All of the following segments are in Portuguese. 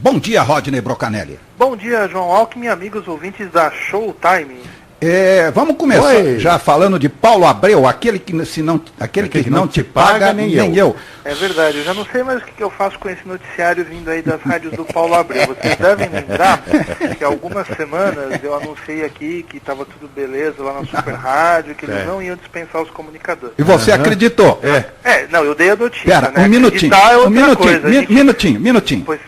Bom dia, Rodney Brocanelli. Bom dia, João Alckmin, amigos ouvintes da Showtime. Vamos começar já falando de Paulo Abreu, aquele que não te paga, nem eu. É verdade, eu já não sei mais o que eu faço com esse noticiário vindo aí das rádios do Paulo Abreu. Vocês devem lembrar que há algumas semanas eu anunciei aqui que estava tudo beleza lá na Super Rádio, que eles não iam dispensar os comunicadores. E você acreditou? Não, eu dei a notícia. Pera, né? Minutinho.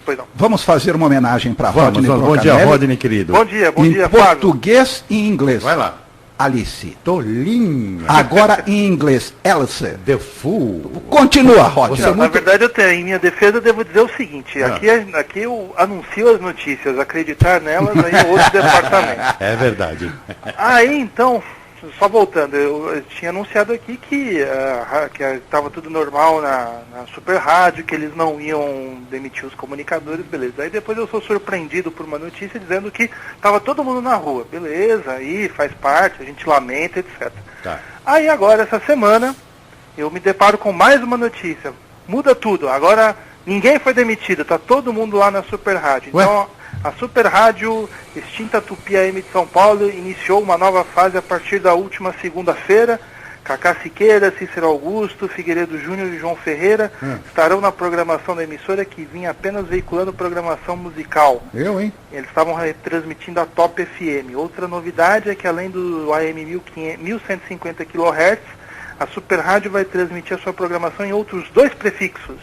Pois não. Vamos fazer uma homenagem para Rodney Brocanelli. Bom dia, Rodney, querido. Bom dia, em português e inglês. Vai lá. Alice. Tolinho. Agora em inglês, Elsa. The Fool. Continua, Rodney. Na verdade, em minha defesa, eu devo dizer o seguinte, aqui eu anuncio as notícias, acreditar nelas aí é outro departamento. É verdade. Aí, então, só voltando, eu tinha anunciado aqui que estava tudo normal na Super Rádio, que eles não iam demitir os comunicadores, beleza. Aí depois eu sou surpreendido por uma notícia dizendo que estava todo mundo na rua. Beleza, aí faz parte, a gente lamenta, etc. Tá. Aí agora, essa semana, eu me deparo com mais uma notícia. Muda tudo, agora ninguém foi demitido, está todo mundo lá na Super Rádio. Então, a Super Rádio, extinta Tupi AM de São Paulo, iniciou uma nova fase a partir da última segunda-feira. Cacá Siqueira, Cícero Augusto, Figueiredo Júnior e João Ferreira estarão na programação da emissora, que vinha apenas veiculando programação musical. Eles estavam retransmitindo a Top FM. Outra novidade é que, além do AM 1150 kHz, a Super Rádio vai transmitir a sua programação em outros dois prefixos.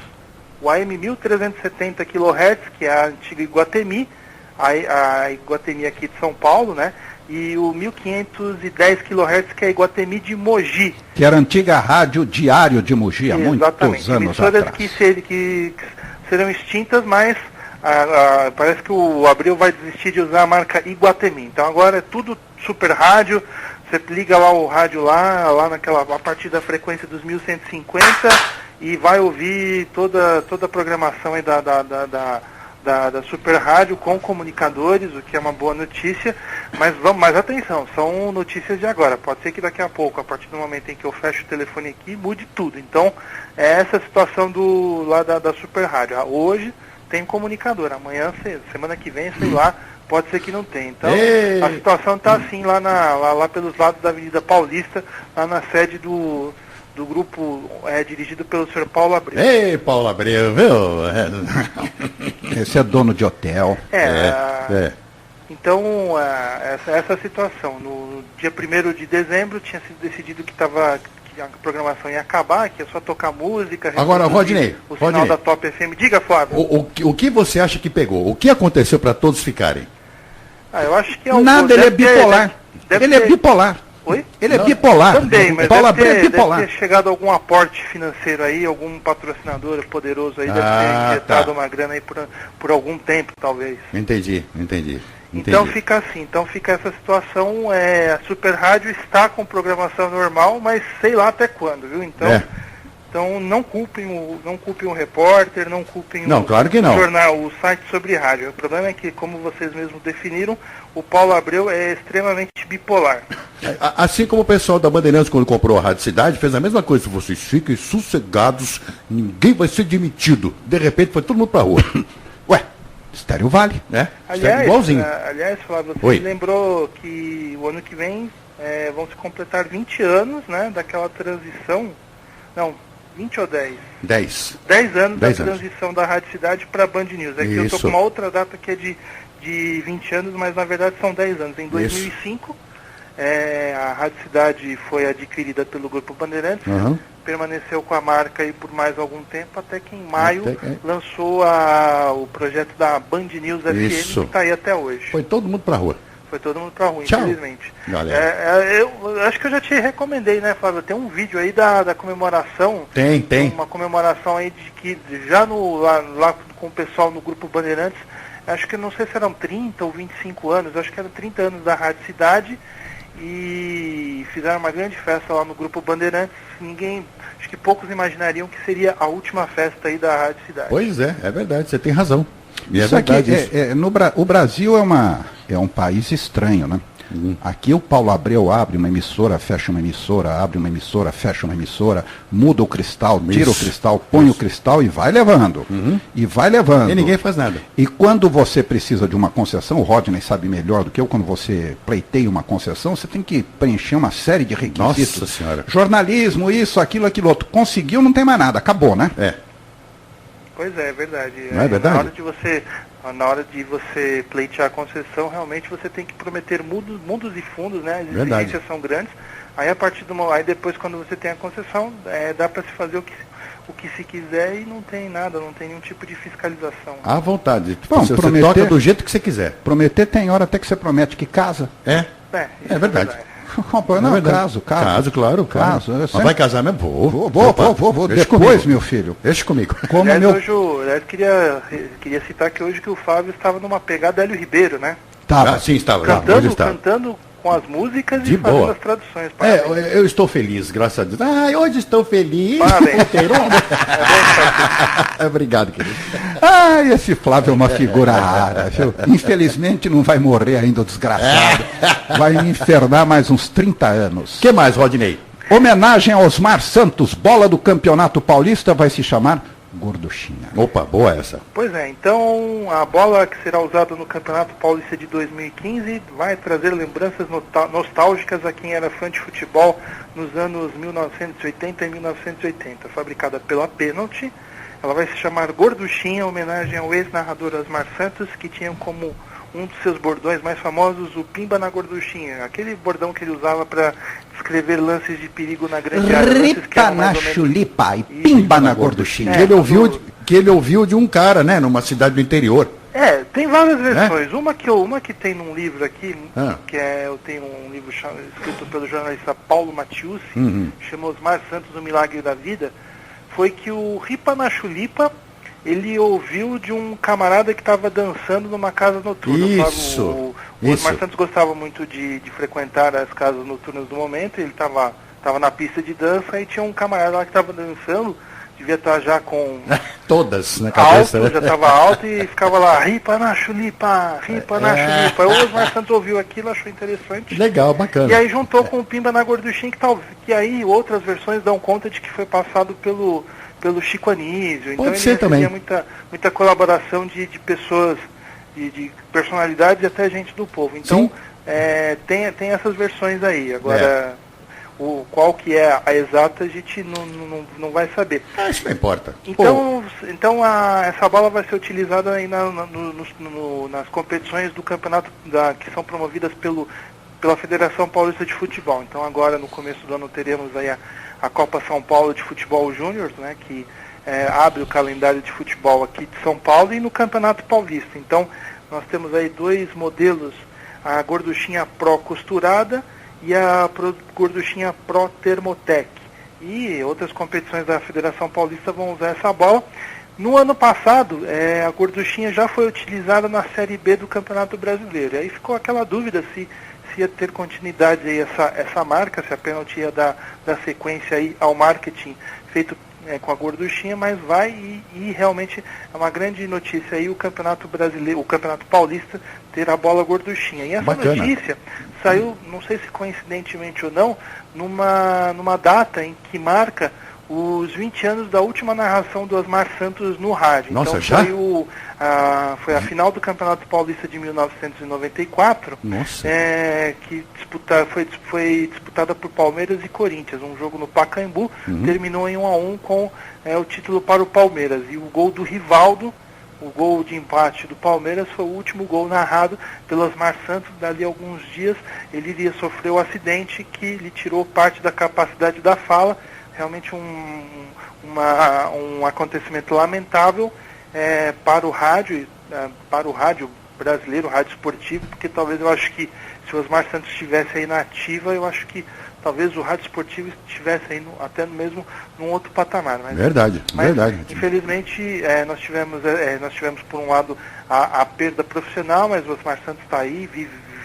O AM 1370 kHz, que é a antiga Iguatemi, a Iguatemi aqui de São Paulo, né? E o 1510 kHz, que é a Iguatemi de Mogi. Que era a antiga Rádio Diário de Mogi, há muitos anos emissoras atrás. Que serão extintas, mas parece que o Abreu vai desistir de usar a marca Iguatemi. Então agora é tudo Super Rádio. Você liga lá o rádio a partir da frequência dos 1150 e vai ouvir toda a programação aí da Super Rádio com comunicadores, o que é uma boa notícia, mas atenção, são notícias de agora. Pode ser que daqui a pouco, a partir do momento em que eu fecho o telefone aqui, mude tudo. Então, é essa a situação lá da Super Rádio. Hoje tem comunicador, amanhã, semana que vem, sei lá, pode ser que não tenha. Então, a situação está assim lá pelos lados da Avenida Paulista, lá na sede do grupo dirigido pelo senhor Paulo Abreu. Ei, Paulo Abreu, viu? Esse é dono de hotel. Então, essa situação. No dia 1º de dezembro tinha sido decidido que a programação ia acabar, que ia só tocar música. Agora, Rodney, o sinal da Top FM. Diga, Flávio. O que você acha que pegou? O que aconteceu para todos ficarem? Eu acho que nada, ele é bipolar. Ele é bipolar. Oi? Ele é bipolar. Também, mas Paulo Abreu é bipolar. Deve ter chegado algum aporte financeiro aí, algum patrocinador poderoso aí, deve ter injetado uma grana aí por algum tempo, talvez. Entendi. Então fica assim, essa situação, a Super Rádio está com programação normal, mas sei lá até quando, viu? Então não culpem o repórter, não culpem claro que não. O site sobre rádio. O problema é que, como vocês mesmos definiram, o Paulo Abreu é extremamente bipolar. Assim como o pessoal da Bandeirantes, quando comprou a Rádio Cidade, fez a mesma coisa. Vocês fiquem sossegados, ninguém vai ser demitido. De repente foi todo mundo pra rua. Ué, Estéreo Vale, né? Aliás, igualzinho. Flávio, você lembrou que o ano que vem vão se completar 20 anos, né, daquela transição. Não, 20 ou 10? 10 anos da transição da Rádio Cidade para a Band News. Aqui eu estou com uma outra data que é de 20 anos, mas na verdade são 10 anos. Em 2005, a Rádio Cidade foi adquirida pelo Grupo Bandeirantes, permaneceu com a marca aí por mais algum tempo, até que em maio lançou o projeto da Band News FM, que está aí até hoje. Foi todo mundo para rua. Tchau. Infelizmente. Eu acho que eu já te recomendei, né, Flávio? Tem um vídeo aí da comemoração. Tem. Uma comemoração aí de que já lá com o pessoal no Grupo Bandeirantes, acho que não sei se eram 30 ou 25 anos, acho que eram 30 anos da Rádio Cidade, e fizeram uma grande festa lá no Grupo Bandeirantes. Acho que poucos imaginariam que seria a última festa aí da Rádio Cidade. Pois é verdade, você tem razão. E o Brasil é um país estranho, né? Aqui o Paulo Abreu abre uma emissora, fecha uma emissora, abre uma emissora, fecha uma emissora, muda o cristal, tira o cristal, põe o cristal e vai levando. E vai levando. E ninguém faz nada. E quando você precisa de uma concessão, o Rodney sabe melhor do que eu, quando você pleiteia uma concessão, você tem que preencher uma série de requisitos. Nossa Senhora. Jornalismo, isso, aquilo, aquilo outro. Conseguiu, não tem mais nada, acabou, né? Pois é verdade. Não é verdade? Na hora de você pleitear a concessão, realmente você tem que prometer mundos e fundos, né? As exigências são grandes. Aí aí depois, quando você tem a concessão, dá para se fazer o que se quiser e não tem nada, não tem nenhum tipo de fiscalização. À vontade. Bom, você prometer, toca do jeito que você quiser. Prometer tem hora até que você promete que casa. É verdade. Não, é verdade. Caso, claro. Mas vai casar mesmo? Vou. Depois, meu filho. Deixa comigo. Hoje, eu queria citar que hoje que o Fábio estava numa pegada Hélio Ribeiro, né? Sim, estava. Cantando com as músicas de e fazendo boa. as traduções. Eu estou feliz, graças a Deus. Hoje estou feliz. Parabéns. Obrigado, querido. Esse Flávio é uma figura rara, viu? Infelizmente não vai morrer ainda o desgraçado. Vai me infernar mais uns 30 anos. O que mais, Rodney? Homenagem a Osmar Santos, bola do Campeonato Paulista, vai se chamar Gorduchinha. Opa, boa essa. Pois é, então a bola que será usada no Campeonato Paulista de 2015 vai trazer lembranças nostálgicas a quem era fã de futebol nos anos 1980 e 1980. Fabricada pela Penalty, ela vai se chamar Gorduchinha, homenagem ao ex-narrador Osmar Santos, que tinha como um dos seus bordões mais famosos o Pimba na Gorduchinha, aquele bordão que ele usava para descrever lances de perigo na grande área. Ripa na chulipa e pimba na gorduchinha. Que ele ouviu de um cara, né, numa cidade do interior. Tem várias versões. Uma que tem num livro aqui, eu tenho um livro escrito pelo jornalista Paulo Matiusi, chama Osmar Santos, O Milagre da Vida, foi que o Ripa na chulipa ele ouviu de um camarada que estava dançando numa casa noturna. O Osmar Santos gostava muito de frequentar as casas noturnas do momento, ele estava na pista de dança e tinha um camarada lá que estava dançando, devia estar já com... Todas na cabeça. Alto, já estava alto e ficava lá, ripa na chulipa, ripa na chulipa. O Osmar Santos ouviu aquilo, achou interessante. Legal, bacana. E aí juntou com o Pimba na Gorduchinha, que aí outras versões dão conta de que foi passado pelo Chico Anísio. Então ele recebia muita colaboração de pessoas, de personalidades e até gente do povo. Então tem essas versões aí. Agora, qual que é a exata, a gente não vai saber. Isso não importa. Então essa bola vai ser utilizada aí nas competições do campeonato que são promovidas pela Federação Paulista de Futebol. Então agora, no começo do ano, teremos aí a Copa São Paulo de Futebol Júnior, né, que abre o calendário de futebol aqui de São Paulo, e no Campeonato Paulista. Então, nós temos aí dois modelos, a Gorduchinha Pro costurada e a Gorduchinha Pro Thermotec. E outras competições da Federação Paulista vão usar essa bola. No ano passado, a Gorduchinha já foi utilizada na Série B do Campeonato Brasileiro. E aí ficou aquela dúvida se ia ter continuidade aí essa marca, se a Penalty ia dar sequência aí ao marketing feito com a Gorduchinha, mas vai e realmente é uma grande notícia aí o Campeonato Brasileiro, o Campeonato Paulista ter a bola Gorduchinha. E essa notícia saiu, não sei se coincidentemente ou não, numa data em que marca os 20 anos da última narração do Osmar Santos no rádio. Nossa, então já? Foi a final do Campeonato Paulista de 1994, que foi disputada por Palmeiras e Corinthians, um jogo no Pacaembu, terminou em 1-1 com o título para o Palmeiras. E o gol do Rivaldo, o gol de empate do Palmeiras, foi o último gol narrado pelo Osmar Santos. Dali a alguns dias ele iria sofrer um acidente que lhe tirou parte da capacidade da fala. Realmente um acontecimento lamentável para o rádio brasileiro, o rádio esportivo, porque talvez eu acho que se o Osmar Santos estivesse aí na ativa, eu acho que talvez o rádio esportivo estivesse aí até mesmo num outro patamar. Mas, verdade. Infelizmente nós tivemos por um lado a perda profissional, mas o Osmar Santos está aí,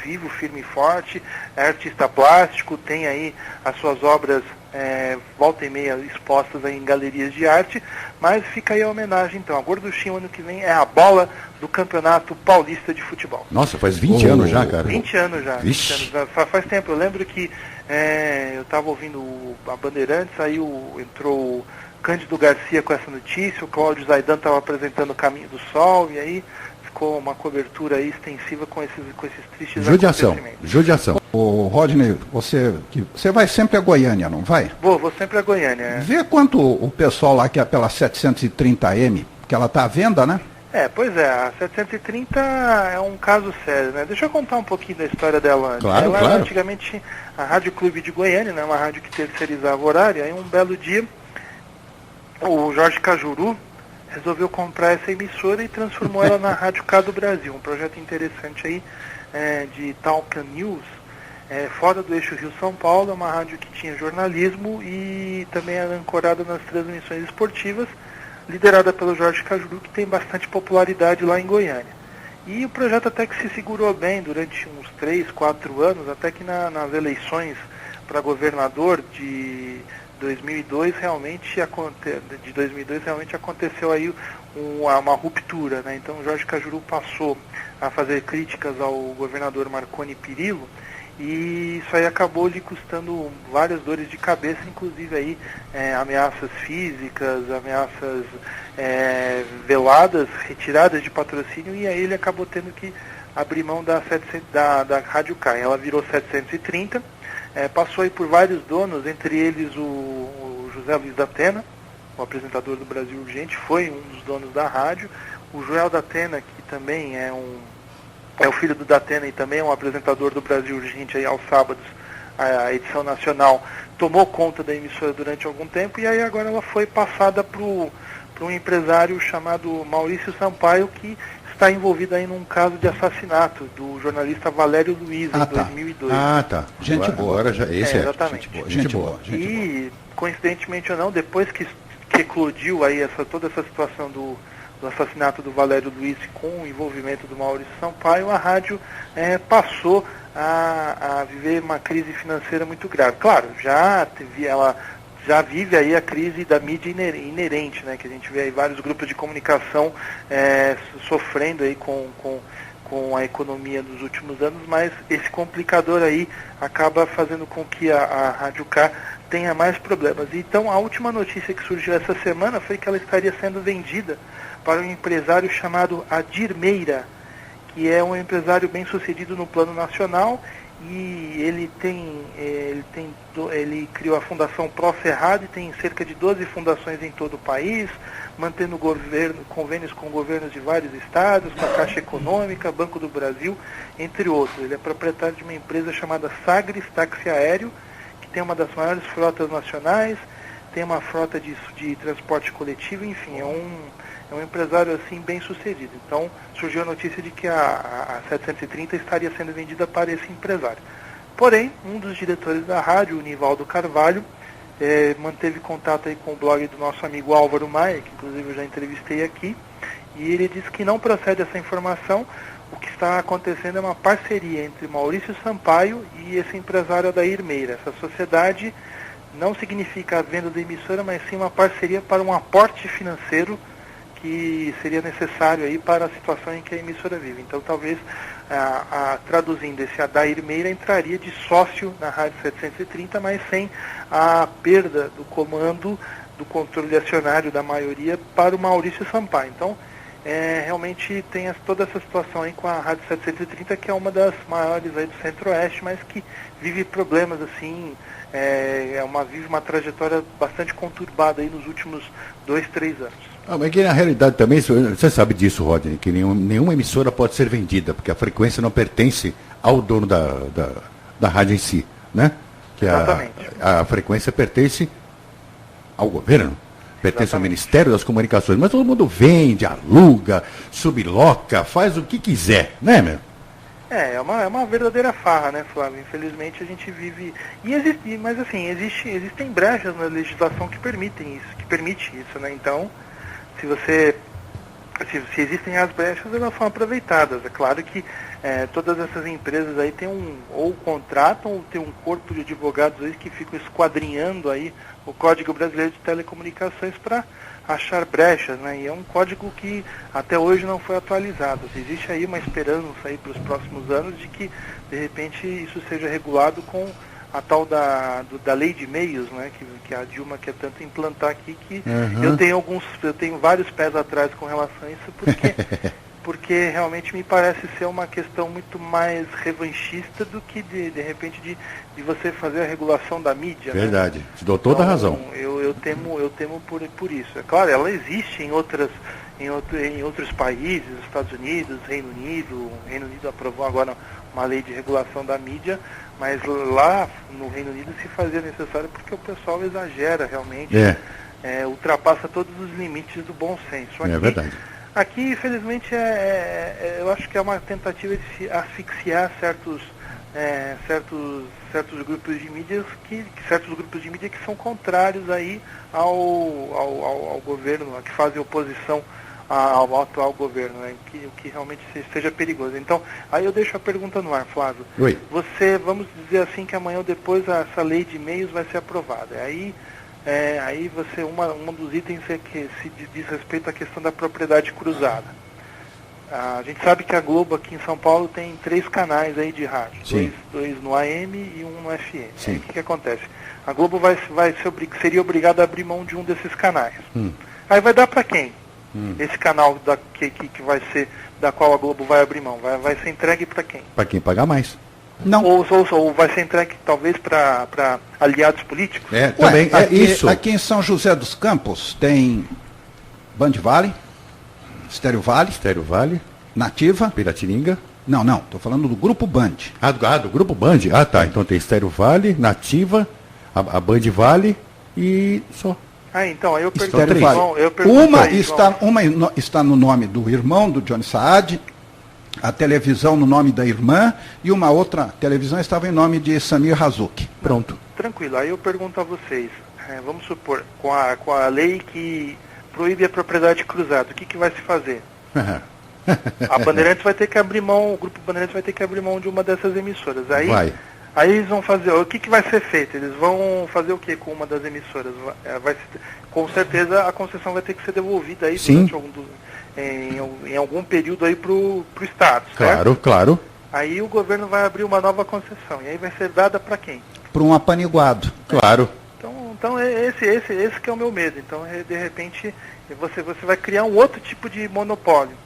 vivo, firme e forte, é artista plástico, tem aí as suas obras volta e meia expostas aí em galerias de arte, mas fica aí a homenagem então. A Gorduchinha ano que vem é a bola do Campeonato Paulista de Futebol. Nossa, faz 20 anos já, cara. 20 anos já. 20 anos. Faz tempo. Eu lembro que eu estava ouvindo a Bandeirantes, aí entrou o Cândido Garcia com essa notícia, o Cláudio Zaidan estava apresentando o Caminho do Sol, e aí ficou uma cobertura aí extensiva com esses tristes acontecimentos. Judiação. O Rodney, você vai sempre a Goiânia, não vai? Vou sempre a Goiânia. Vê quanto o pessoal lá que é pela 730M, que ela está à venda, né? Pois é, a 730 é um caso sério, né? Deixa eu contar um pouquinho da história dela antes. Claro, ela claro. era antigamente a Rádio Clube de Goiânia, né? Uma rádio que terceirizava o horário, aí um belo dia o Jorge Cajuru resolveu comprar essa emissora e transformou ela na Rádio K do Brasil, um projeto interessante aí de Talk News, fora do eixo Rio-São Paulo, é uma rádio que tinha jornalismo e também era ancorada nas transmissões esportivas, liderada pelo Jorge Cajuru, que tem bastante popularidade lá em Goiânia. E o projeto até que se segurou bem durante uns 3, 4 anos, até que nas eleições para governador de 2002 realmente aconteceu aí uma ruptura, né? Então o Jorge Cajuru passou a fazer críticas ao governador Marconi Perillo, e isso aí acabou lhe custando várias dores de cabeça, inclusive aí ameaças físicas, ameaças veladas, retiradas de patrocínio, e aí ele acabou tendo que abrir mão da Rádio K. Ela virou 730, passou aí por vários donos, entre eles o José Luiz da Atena, o apresentador do Brasil Urgente, foi um dos donos da rádio. O Joel da Atena, que também é o filho do Datena e também é um apresentador do Brasil Urgente aí aos sábados, a edição nacional, tomou conta da emissora durante algum tempo, e aí agora ela foi passada para um empresário chamado Maurício Sampaio, que está envolvido aí num caso de assassinato do jornalista Valério Luiz em 2002. Tá. Gente boa. Agora já, esse exatamente. Gente boa. E, coincidentemente ou não, depois que eclodiu aí toda essa situação do assassinato do Valério Luiz com o envolvimento do Maurício Sampaio, a rádio passou a viver uma crise financeira muito grave. Claro, ela já vive aí a crise da mídia inerente, né, que a gente vê aí vários grupos de comunicação sofrendo aí com a economia dos últimos anos, mas esse complicador aí acaba fazendo com que a Rádio K tenha mais problemas. Então a última notícia que surgiu essa semana foi que ela estaria sendo vendida para um empresário chamado Adir Meira, que é um empresário bem sucedido no plano nacional, e ele criou a Fundação Pro Cerrado e tem cerca de 12 fundações em todo o país, mantendo convênios com governos de vários estados, com a Caixa Econômica, Banco do Brasil, entre outros. Ele é proprietário de uma empresa chamada Sagres Táxi Aéreo, que tem uma das maiores frotas nacionais, tem uma frota de transporte coletivo, enfim, é um empresário assim bem sucedido. Então surgiu a notícia de que a 730 estaria sendo vendida para esse empresário. Porém, um dos diretores da rádio, o Nivaldo Carvalho, manteve contato aí com o blog do nosso amigo Álvaro Maia, que inclusive eu já entrevistei aqui, e ele disse que não procede essa informação. O que está acontecendo é uma parceria entre Maurício Sampaio e esse empresário Adair Meira. Essa sociedade não significa a venda da emissora, mas sim uma parceria para um aporte financeiro que seria necessário aí para a situação em que a emissora vive. Então talvez, traduzindo, esse Adair Meira entraria de sócio na Rádio 730, mas sem a perda do comando, do controle acionário da maioria para o Maurício Sampaio. Então realmente tem toda essa situação aí com a Rádio 730, que é uma das maiores aí do Centro-Oeste, mas que vive problemas assim, vive uma trajetória bastante conturbada aí nos últimos 2, 3 anos. Mas que na realidade também, você sabe disso, Rodney, que nenhuma emissora pode ser vendida, porque a frequência não pertence ao dono da rádio em si, né? Que a frequência pertence ao governo, pertence ao Ministério das Comunicações, mas todo mundo vende, aluga, subloca, faz o que quiser, né, meu? É uma verdadeira farra, né, Flávio? Infelizmente a gente vive... Mas assim, existem brechas na legislação que permite isso, né? Então, se existem as brechas, elas são aproveitadas. É claro que todas essas empresas aí ou contratam ou tem um corpo de advogados aí que ficam esquadrinhando aí o Código Brasileiro de Telecomunicações para achar brechas, né? E é um código que até hoje não foi atualizado. Existe aí uma esperança aí para os próximos anos de que, de repente, isso seja regulado com a tal da lei de meios, né? Que a Dilma quer tanto implantar aqui, que eu tenho vários pés atrás com relação a isso, porque realmente me parece ser uma questão muito mais revanchista do que de repente de você fazer a regulação da mídia. Verdade, né? te dou toda a razão. Eu temo por isso. É claro, ela existe em outros países, Estados Unidos, Reino Unido. O Reino Unido aprovou agora uma lei de regulação da mídia, mas lá no Reino Unido se fazia necessário porque o pessoal exagera realmente, ultrapassa todos os limites do bom senso. É verdade. Aqui, infelizmente, eu acho que é uma tentativa de asfixiar certos grupos de mídia que são contrários aí ao governo, que fazem oposição ao atual governo, né? O que realmente seja perigoso. Então, aí eu deixo a pergunta no ar, Flávio. Oi. Vamos dizer assim que amanhã ou depois essa lei de meios vai ser aprovada. Aí um dos itens é que se diz respeito à questão da propriedade cruzada. A gente sabe que a Globo aqui em São Paulo tem 3 canais aí de rádio, dois no AM e um no FM. Aí, o que acontece? A Globo seria obrigada a abrir mão de um desses canais. Aí vai dar para quem? Esse canal que vai ser, da qual a Globo vai abrir mão, vai ser entregue para quem? Para quem pagar mais. Não. Ou vai ser entregue talvez para aliados políticos? Também isso. Aqui em São José dos Campos tem Band Vale, Estéreo Vale, Nativa, Piratininga. Não, estou falando do Grupo Band. Do Grupo Band? Tá. Então tem Estéreo Vale, Nativa, a Band Vale e só. Então, aí eu pergunto. Uma está no nome do irmão do Johnny Saad, a televisão no nome da irmã, e uma outra televisão estava em nome de Samir Hazuki. Pronto. Tranquilo, aí eu pergunto a vocês, vamos supor, com a lei que proíbe a propriedade cruzada, o que vai se fazer? A Bandeirantes vai ter que abrir mão, o Grupo Bandeirantes vai ter que abrir mão de uma dessas emissoras. Aí eles vão fazer, o que vai ser feito? Eles vão fazer o que com uma das emissoras? Com certeza a concessão vai ter que ser devolvida aí em algum período aí pro Estado, certo? Claro. Aí o governo vai abrir uma nova concessão, e aí vai ser dada para quem? Para um apaniguado. Claro. Então esse que é o meu medo. Então, de repente, você vai criar um outro tipo de monopólio.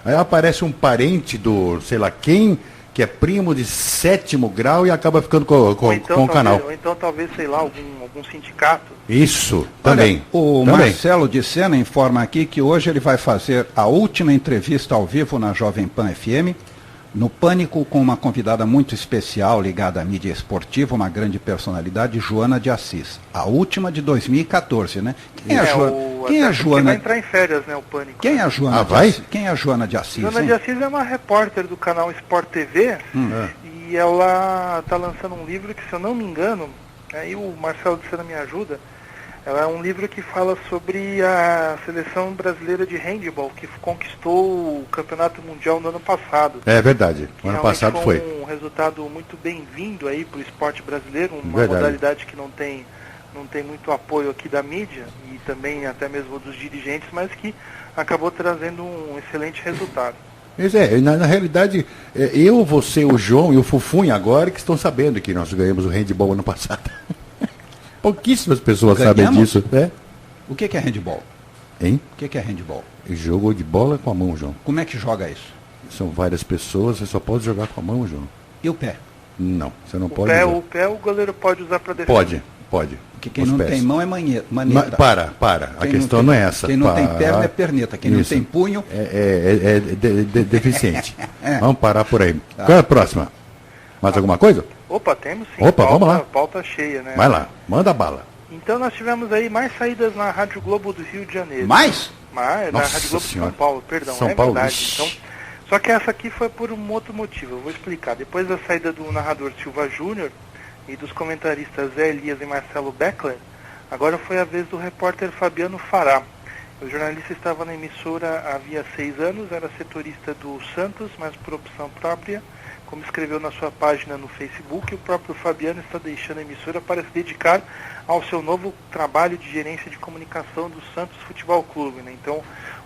Aí aparece um parente do, sei lá quem, que é primo de 7º grau e acaba ficando com o canal. Ou então talvez, sei lá, algum sindicato. Isso, também. Marcelo de Sena informa aqui que hoje ele vai fazer a última entrevista ao vivo na Jovem Pan FM, no Pânico, com uma convidada muito especial ligada à mídia esportiva, uma grande personalidade, Joana de Assis. A última de 2014, né? Quem é a Joana? Vai entrar em férias, né, o Pânico. Quem é a Joana? Quem é a Joana de Assis? Joana de Assis é uma repórter do canal Sport TV, e ela está lançando um livro que, se eu não me engano, aí o Marcelo de Sena me ajuda, ela é um livro que fala sobre a seleção brasileira de handebol, que conquistou o Campeonato Mundial no ano passado. É verdade, o ano passado foi. Um resultado muito bem-vindo aí para o esporte brasileiro, uma modalidade que não tem muito apoio aqui da mídia, e também até mesmo dos dirigentes, mas que acabou trazendo um excelente resultado. Mas na realidade, eu, você, o João e o Fufunha agora que estão sabendo que nós ganhamos o handebol ano passado. Pouquíssimas pessoas sabem disso. O que é handebol? Hein? O que é handebol? Jogo de bola com a mão, João. Como é que joga isso? São várias pessoas, você só pode jogar com a mão, João. E o pé? Não, você não pode. O pé o goleiro pode usar para defender. Pode. Porque quem não tem mão é maneta. Para. A questão não é essa. Quem não tem perna é perneta. Quem não tem punho é deficiente. Vamos parar por aí. Qual é a próxima? Mais alguma coisa? Opa, temos sim. Vamos lá. Pauta cheia, né? Vai lá, manda bala. Então nós tivemos aí mais saídas na Rádio Globo do Rio de Janeiro. Mais? Na Rádio Globo de São Paulo, perdão. São Paulo. Verdade. Então, só que essa aqui foi por um outro motivo, eu vou explicar. Depois da saída do narrador Silva Júnior e dos comentaristas Zé Elias e Marcelo Beckler, agora foi a vez do repórter Fabiano Fará. O jornalista estava na emissora havia 6 anos, era setorista do Santos, mas por opção própria como escreveu na sua página no Facebook, o próprio Fabiano está deixando a emissora para se dedicar ao seu novo trabalho de gerência de comunicação do Santos Futebol Clube, né? Então,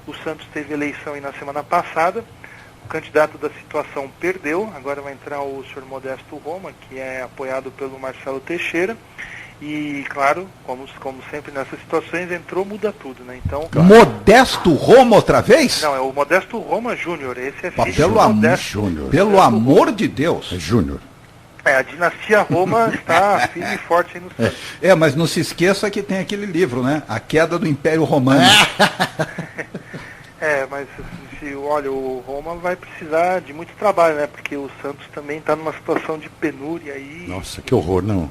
o Santos teve eleição aí na semana passada, o candidato da situação perdeu, agora vai entrar o senhor Modesto Roma, que é apoiado pelo Marcelo Teixeira, e, claro, como sempre nessas situações, muda tudo, né? Então, Modesto Roma outra vez? Não, é o Modesto Roma Júnior, esse é filho pelo do Modesto. Pelo amor de Deus. É Júnior. A dinastia Roma está firme e forte aí no Santos. Mas não se esqueça que tem aquele livro, né? A Queda do Império Romano. Mas olha, o Roma vai precisar de muito trabalho, né? Porque o Santos também está numa situação de penúria aí. Nossa, que horror, não.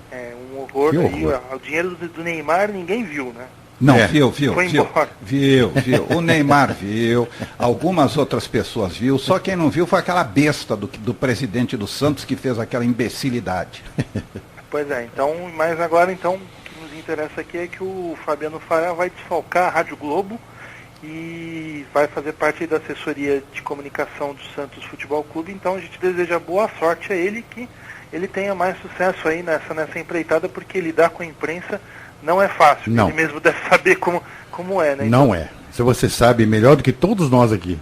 Um horror aí. O dinheiro do Neymar ninguém viu, né? Não, viu. Foi embora. Viu. O Neymar viu, algumas outras pessoas viu, só quem não viu foi aquela besta do presidente do Santos que fez aquela imbecilidade. Pois é, então, mas agora então, o que nos interessa aqui é que o Fabiano Fará vai desfalcar a Rádio Globo e vai fazer parte da assessoria de comunicação do Santos Futebol Clube, então a gente deseja boa sorte a ele, que ele tenha mais sucesso aí nessa empreitada, porque lidar com a imprensa não é fácil. Não. Ele mesmo deve saber como é, né? Não é. Se você sabe melhor do que todos nós aqui.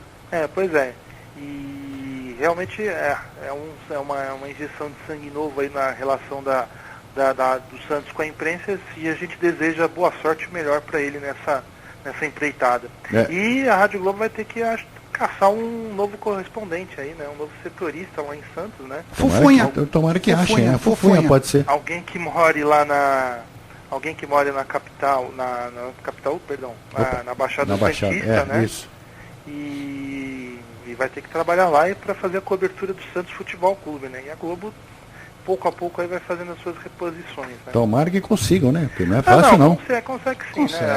Pois é. E realmente é uma injeção de sangue novo aí na relação do Santos com a imprensa, e a gente deseja boa sorte e melhor para ele nessa empreitada. E a Rádio Globo vai ter que caçar um novo correspondente aí, né? Um novo setorista lá em Santos, né? Tomara que achem, né? Fufunha pode ser. Alguém que more lá na capital, na capital, perdão, na Baixada Santista, né? Isso. E vai ter que trabalhar lá para fazer a cobertura do Santos Futebol Clube, né? E a Globo, pouco a pouco, aí vai fazendo as suas reposições, né? Tomara que consigam, né? Porque não é fácil, não. Consegue sim, né? A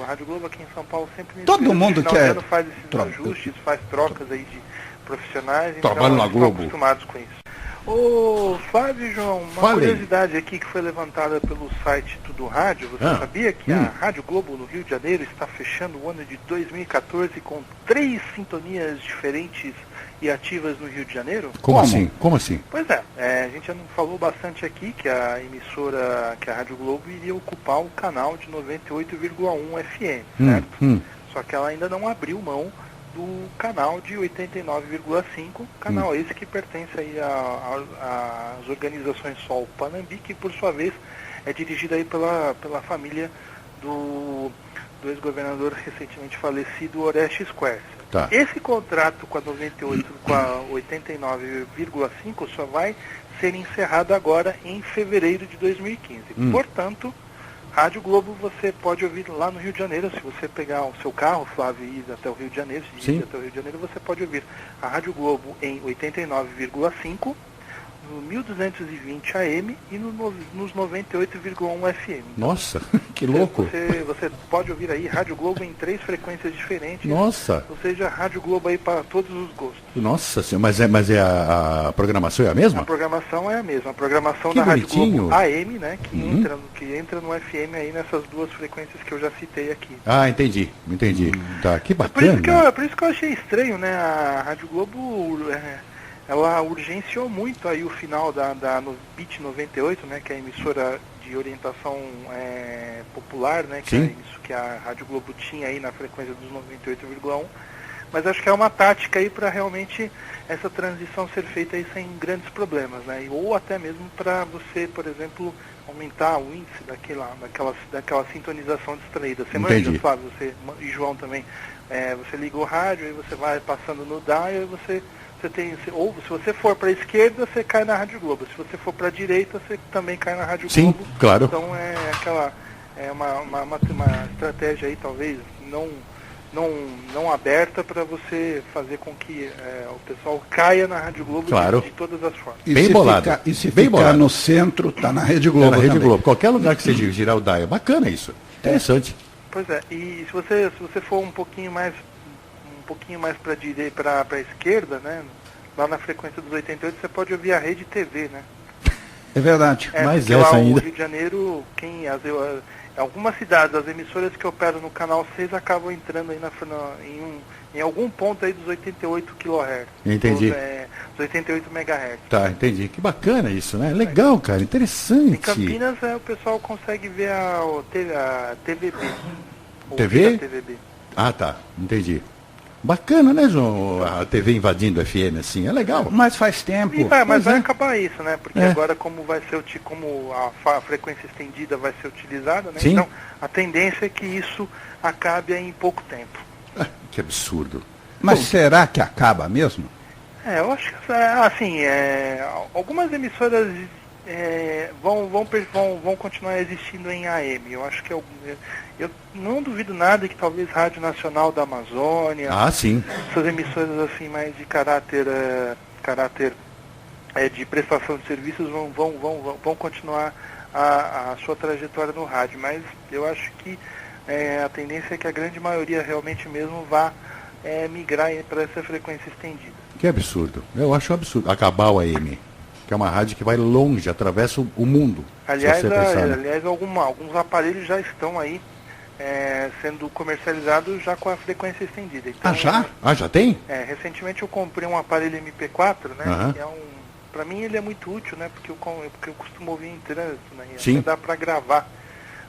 Rádio Globo aqui em São Paulo sempre... Todo mundo quer... faz esses ajustes, faz trocas aí de profissionais, Trabalho na Globo. Estão acostumados com isso. Ô, Flávio e João, uma curiosidade aqui que foi levantada pelo site Tudo Rádio. Você sabia que a Rádio Globo no Rio de Janeiro está fechando o ano de 2014 com 3 sintonias diferentes e ativas no Rio de Janeiro? Como assim? Pois a gente já falou bastante aqui que a emissora, que a Rádio Globo iria ocupar o canal de 98,1 FM, certo? Só que ela ainda não abriu mão do canal de 89,5, canal esse que pertence aí às organizações Sol Panambi, que por sua vez é dirigida aí pela família do ex-governador recentemente falecido Orestes Quercia. Tá. Esse contrato com a 89,5 só vai ser encerrado agora em fevereiro de 2015. Portanto, Rádio Globo você pode ouvir lá no Rio de Janeiro. Se você pegar o seu carro, Flávio, e ir até o Rio de Janeiro, você pode ouvir a Rádio Globo em 89,5, no 1220 AM e nos 98,1 FM. Nossa, que louco! Você pode ouvir aí Rádio Globo em 3 frequências diferentes. Nossa! Ou seja, Rádio Globo aí para todos os gostos. Nossa, mas a programação é a mesma? A programação é a mesma. A programação que da bonitinho. Rádio Globo AM, né? Que entra no FM aí nessas 2 frequências que eu já citei aqui. Ah, entendi. Tá, que bacana. Por isso que eu achei estranho, né? A Rádio Globo... ela urgenciou muito aí o final no BIT 98, né, que é a emissora de orientação popular, né, que é isso que a Rádio Globo tinha aí na frequência dos 98,1, mas acho que é uma tática aí para realmente essa transição ser feita aí sem grandes problemas, né, ou até mesmo para você, por exemplo, aumentar o índice daquela sintonização distraída. Você manja, Flávio, você e João também, você liga o rádio, aí você vai passando no dial e você ou se você for para a esquerda, você cai na Rádio Globo. Se você for para a direita, você também cai na Rádio Globo. Sim, claro. Então uma estratégia aí, talvez, não aberta para você fazer com que o pessoal caia na Rádio Globo de todas as formas. Bem bolado. E se ficar no centro, está na Rede Globo também. Globo. Qualquer lugar que você girar o dial. Bacana isso. Interessante. Pois é. E se você for um pouquinho mais para direita, para a esquerda, né? Lá na frequência dos 88 você pode ouvir a Rede TV, né? É verdade. Mas porque essa lá ainda. o Rio de Janeiro, algumas cidades, as emissoras que operam no canal 6 acabam entrando aí em algum ponto aí dos 88 kHz. Entendi. Os 88 MHz. Tá, entendi. Que bacana isso, né? Legal, cara, interessante. Em Campinas o pessoal consegue ver a TVB. TV? A TVB. Ah, tá, entendi. Bacana, né, João? A TV invadindo o FM, assim, é legal. Mas faz tempo. Mas vai é. acabar isso, né? Porque agora como a frequência estendida vai ser utilizada, né? Sim. Então a tendência é que isso acabe em pouco tempo. Que absurdo. Mas será que acaba mesmo? Eu acho que assim, algumas emissoras vão continuar existindo em AM. Eu acho que eu não duvido nada que talvez Rádio Nacional da Amazônia, Sim. essas emissoras assim mais de caráter de prestação de serviços vão continuar a sua trajetória no rádio, mas eu acho que a tendência é que a grande maioria realmente mesmo vá migrar para essa frequência estendida. Que absurdo. Eu acho um absurdo. Acabar o AM, que é uma rádio que vai longe, atravessa o mundo. Aliás, alguns aparelhos já estão aí sendo comercializados já com a frequência estendida. Então, já? Já tem? Recentemente eu comprei um aparelho MP4, né? Uhum. Que para mim ele é muito útil, né? Porque eu costumo ouvir em trânsito, né? E Sim. até dá para gravar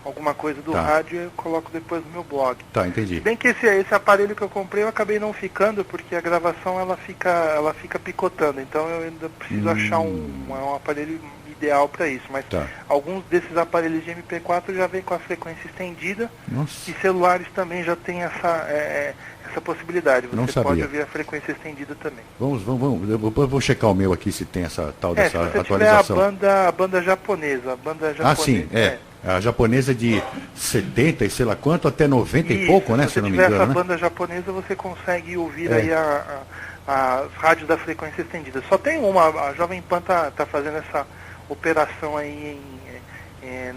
alguma coisa do rádio e eu coloco depois no meu blog. Tá, entendi. Se bem que esse aparelho que eu comprei eu acabei não ficando, porque a gravação ela fica picotando. Então eu ainda preciso achar um aparelho ideal para isso. Mas alguns desses aparelhos de MP4 já vem com a frequência estendida. Nossa. E celulares também já tem essa possibilidade. Você pode ouvir a frequência estendida também. Vamos. Eu vou checar o meu aqui se tem essa tal dessa se você atualização. tiver a banda japonesa. Sim, a japonesa de 70 e sei lá quanto, até 90 e pouco, né? Se não me engano. Se tiver essa né? banda japonesa, você consegue ouvir aí as rádios da frequência estendida. Só tem uma, a Jovem Pan tá fazendo essa operação aí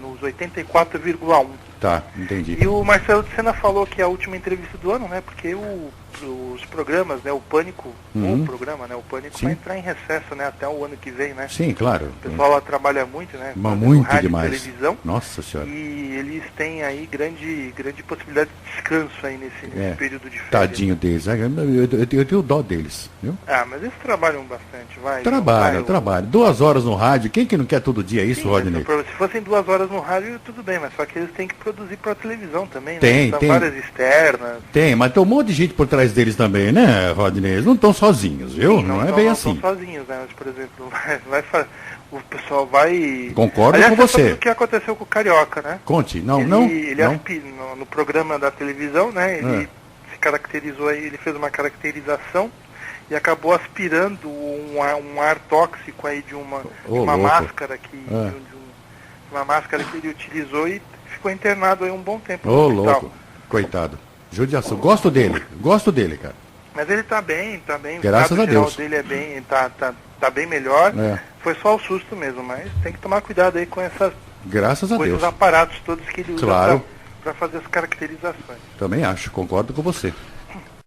nos 84,1. Tá, entendi. E o Marcelo de Sena falou que é a última entrevista do ano, né? Porque os programas, né? O Pânico, o programa, né? O Pânico vai entrar em recesso, né? Até o ano que vem, né? Sim, claro. O pessoal lá trabalha muito, né? Muito rádio, demais. Televisão. Nossa Senhora. E eles têm aí grande possibilidade de descanso aí nesse período de férias. Tadinho deles. Eu tenho dó deles, viu? Mas eles trabalham bastante, Trabalham. 2 horas no rádio. Quem que não quer todo dia isso, Rodney? Se fossem 2 horas no rádio, tudo bem, mas só que eles têm que produzir para a televisão também, né? Tem. Várias externas. Tem, mas tem um monte de gente por trás deles também, né, Rodney? Eles não estão sozinhos, viu? Sim, não é bem assim. Não estão sozinhos, né? Mas, por exemplo, o pessoal vai... Concordo com você. O que aconteceu com o Carioca, né? Conte, não. No programa da televisão, né? Ele se caracterizou aí, ele fez uma caracterização e acabou aspirando um ar tóxico aí de uma máscara uma máscara que ele utilizou e ficou internado aí um bom tempo no hospital. Louco, coitado. Judiação. Gosto dele, cara. Mas ele tá bem. Graças a Deus. O dele é bem, tá bem melhor. Foi só o susto mesmo, mas tem que tomar cuidado aí com essas Graças a Deus. esses aparatos todos que ele usa para fazer as caracterizações. Também acho, concordo com você.